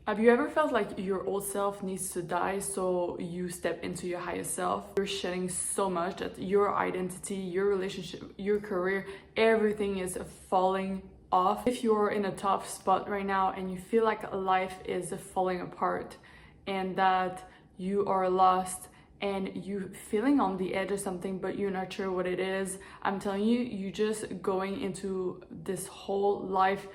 Have you ever felt like your old self needs to die so you step into your higher self? You're shedding so much that your identity, your relationship, your career, everything is falling off. If you're in a tough spot right now and you feel like life is falling apart and that you are lost and you feeling on the edge of something but you're not sure what it is, I'm telling you, you're just going into this whole life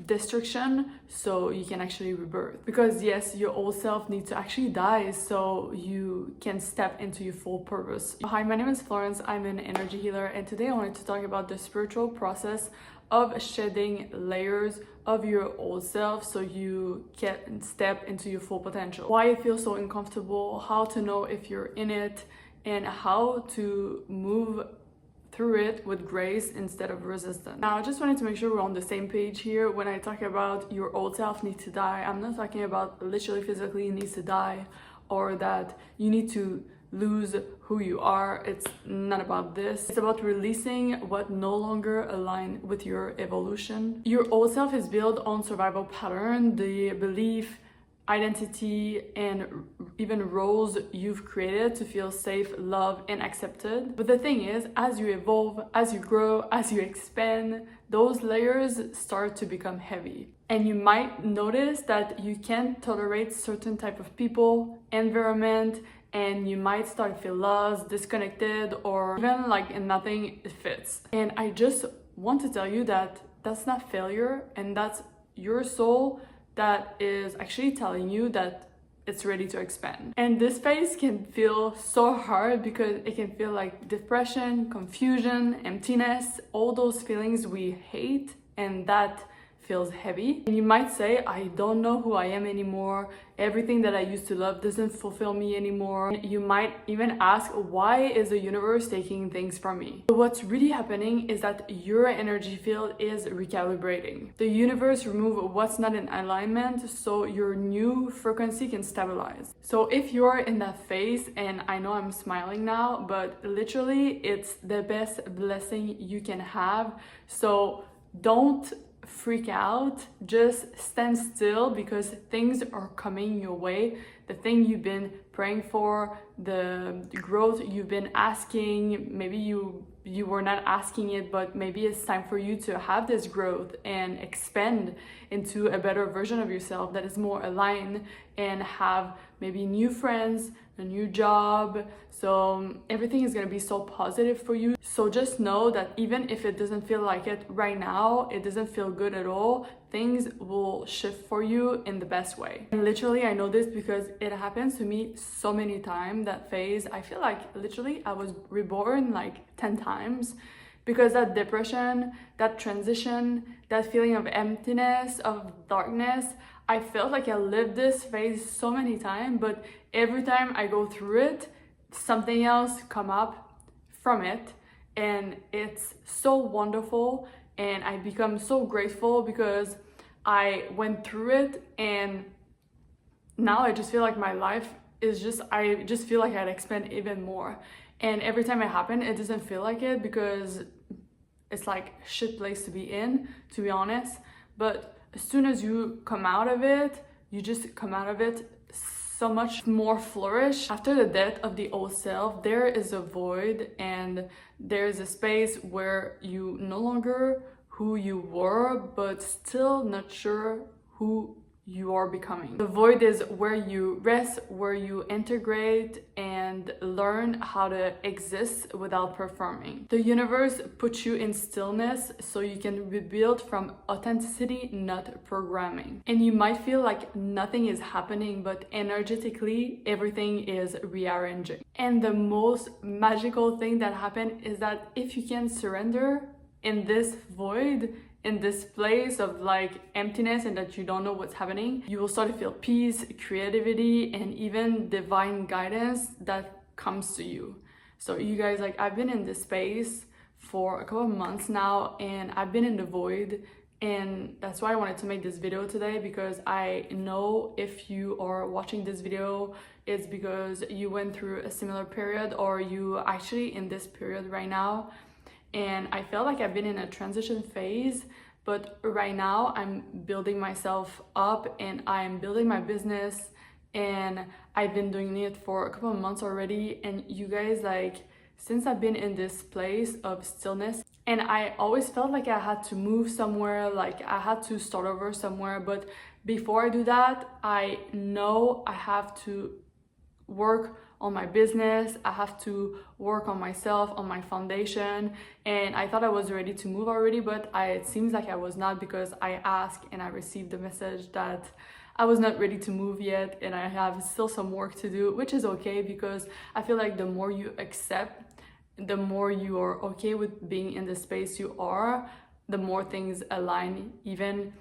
destruction so you can actually rebirth. Because yes, your old self needs to actually die so you can step into your full purpose. Hi, my name is Florence. I'm an energy healer, and today I wanted to talk about the spiritual process of shedding layers of your old self so you can step into your full potential. Why it feels so uncomfortable, how to know if you're in it, and how to move through it with grace instead of resistance. Now, I just wanted to make sure we're on the same page here. When I talk about your old self needs to die, I'm not talking about literally physically needs to die or that you need to lose who you are. It's not about this. It's about releasing what no longer align with your evolution. Your old self is built on survival pattern, the belief, identity, and even roles you've created to feel safe, loved, and accepted. But the thing is, as you evolve, as you grow, as you expand, those layers start to become heavy. And you might notice that you can't tolerate certain type of people, environment, and you might start to feel lost, disconnected, or even like nothing fits. And I just want to tell you that that's not failure, and that's your soul that is actually telling you that it's ready to expand. And this phase can feel so hard because it can feel like depression, confusion, emptiness, all those feelings we hate, and that feels heavy. And you might say, I don't know who I am anymore. Everything that I used to love doesn't fulfill me anymore. And you might even ask, why is the universe taking things from me? But what's really happening is that your energy field is recalibrating. The universe removes what's not in alignment so your new frequency can stabilize. So if you're in that phase, and I know I'm smiling now, but literally it's the best blessing you can have. So don't freak out, just stand still because things are coming your way. The thing you've been praying for, the growth you've been asking, maybe you were not asking it, but maybe it's time for you to have this growth and expand into a better version of yourself that is more aligned and have maybe new friends, a new job. So everything is going to be so positive for you. So just know that even if it doesn't feel like it right now, it doesn't feel good at all, things will shift for you in the best way. And literally, I know this because it happens to me so many times, that phase. I feel like literally I was reborn like 10 times because that depression, that transition, that feeling of emptiness, of darkness, I felt like I lived this phase so many times, but every time I go through it, something else come up from it, and it's so wonderful, and I become so grateful because I went through it, and now I just feel like my life is just, I just feel like I'd expand even more. And every time it happens, it doesn't feel like it because it's like a shit place to be in, to be honest. But as soon as you come out of it, you just come out of it so much more flourished. After the death of the old self, there is a void, and there's a space where you no longer who you were, but still not sure who you are becoming. The void is where you rest, where you integrate and learn how to exist without performing. The universe puts you in stillness so you can rebuild from authenticity, not programming. And you might feel like nothing is happening, but energetically everything is rearranging. And the most magical thing that happened is that if you can surrender in this void, in this place of like emptiness and that you don't know what's happening, you will start to feel peace, creativity, and even divine guidance that comes to you. So you guys, like, I've been in this space for a couple of months now, and I've been in the void, and that's why I wanted to make this video today, because I know if you are watching this video, it's because you went through a similar period, or you actually in this period right now. And I felt like I've been in a transition phase But right now I'm building myself up and I'm building my business, and I've been doing it for a couple of months already. And you guys, like, since I've been in this place of stillness, and I always felt like I had to move somewhere, like I had to start over somewhere. But before I do that, I know I have to work on my business, I have to work on myself, on my foundation. And I thought I was ready to move already, but it seems like I was not, because I asked and I received the message that I was not ready to move yet, and I have still some work to do, which is okay, because I feel like the more you accept, the more you are okay with being in the space you are, the more things align even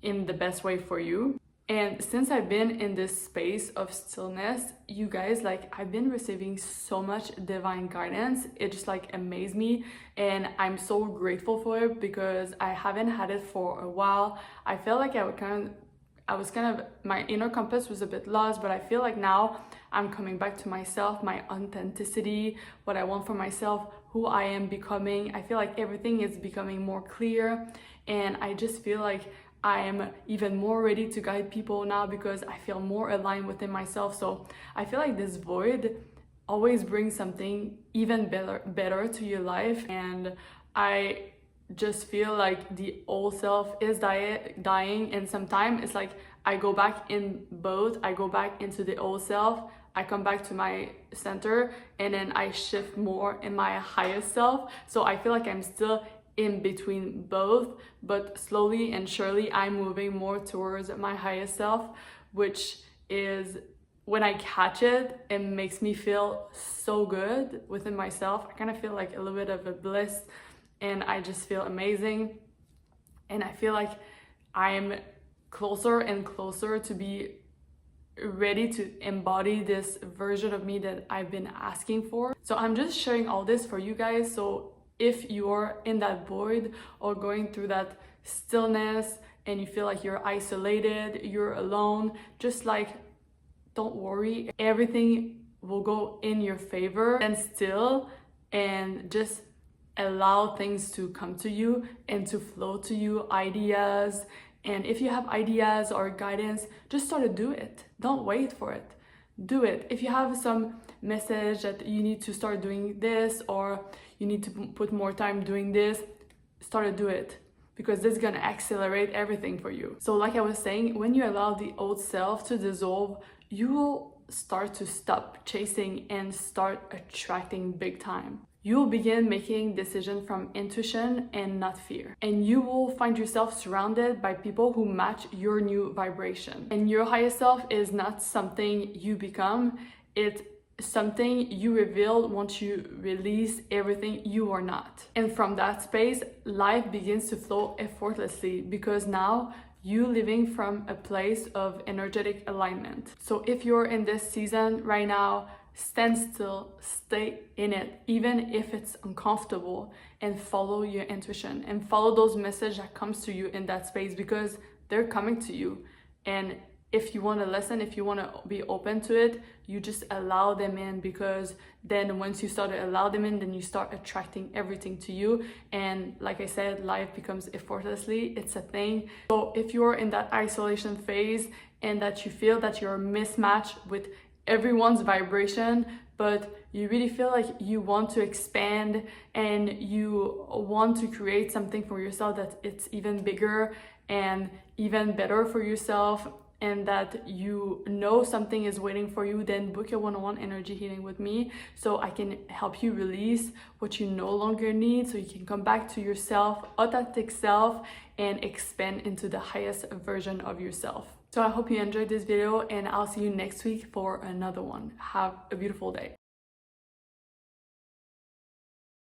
in the best way for you. And since I've been in this space of stillness, you guys, like, I've been receiving so much divine guidance. It just like amazed me, and I'm so grateful for it, because I haven't had it for a while. I felt like my inner compass was a bit lost, but I feel like now I'm coming back to myself, my authenticity, what I want for myself, who I am becoming. I feel like everything is becoming more clear, and I just feel like I am even more ready to guide people now, because I feel more aligned within myself. So I feel like this void always brings something even better to your life, and I just feel like the old self is dying, and sometimes it's like I go back in both. I go back into the old self, I come back to my center, and then I shift more in my highest self. So I feel like I'm still in between both, but slowly and surely I'm moving more towards my highest self, which is, when I catch it, it makes me feel so good within myself. I kind of feel like a little bit of a bliss, and I just feel amazing. And I feel like I'm closer and closer to be ready to embody this version of me that I've been asking for. So I'm just sharing all this for you guys. So if you're in that void or going through that stillness and you feel like you're isolated, you're alone, just like, don't worry, everything will go in your favor. And still, and just allow things to come to you and to flow to you, ideas. And if you have ideas or guidance, just start to do it. Don't wait for it. Do it. If you have some message that you need to start doing this, or you need to put more time doing this, start to do it, because this is gonna accelerate everything for you. So like I was saying, when you allow the old self to dissolve, you will start to stop chasing and start attracting big time. You will begin making decisions from intuition and not fear. And you will find yourself surrounded by people who match your new vibration. And your highest self is not something you become, it's something you reveal once you release everything you are not. And from that space, life begins to flow effortlessly, because now you living from a place of energetic alignment. So if you're in this season right now, stand still, stay in it, even if it's uncomfortable, and follow your intuition and follow those messages that comes to you in that space, because they're coming to you. And if you want to listen, if you want to be open to it, you just allow them in, because then once you start to allow them in, then you start attracting everything to you. And like I said, life becomes effortlessly. It's a thing. So if you're in that isolation phase and that you feel that you're mismatched with everyone's vibration, but you really feel like you want to expand and you want to create something for yourself that it's even bigger and even better for yourself, and that you know something is waiting for you, then book a one-on-one energy healing with me, so I can help you release what you no longer need, so you can come back to yourself, authentic self, and expand into the highest version of yourself. So I hope you enjoyed this video, and I'll see you next week for another one. Have a beautiful day.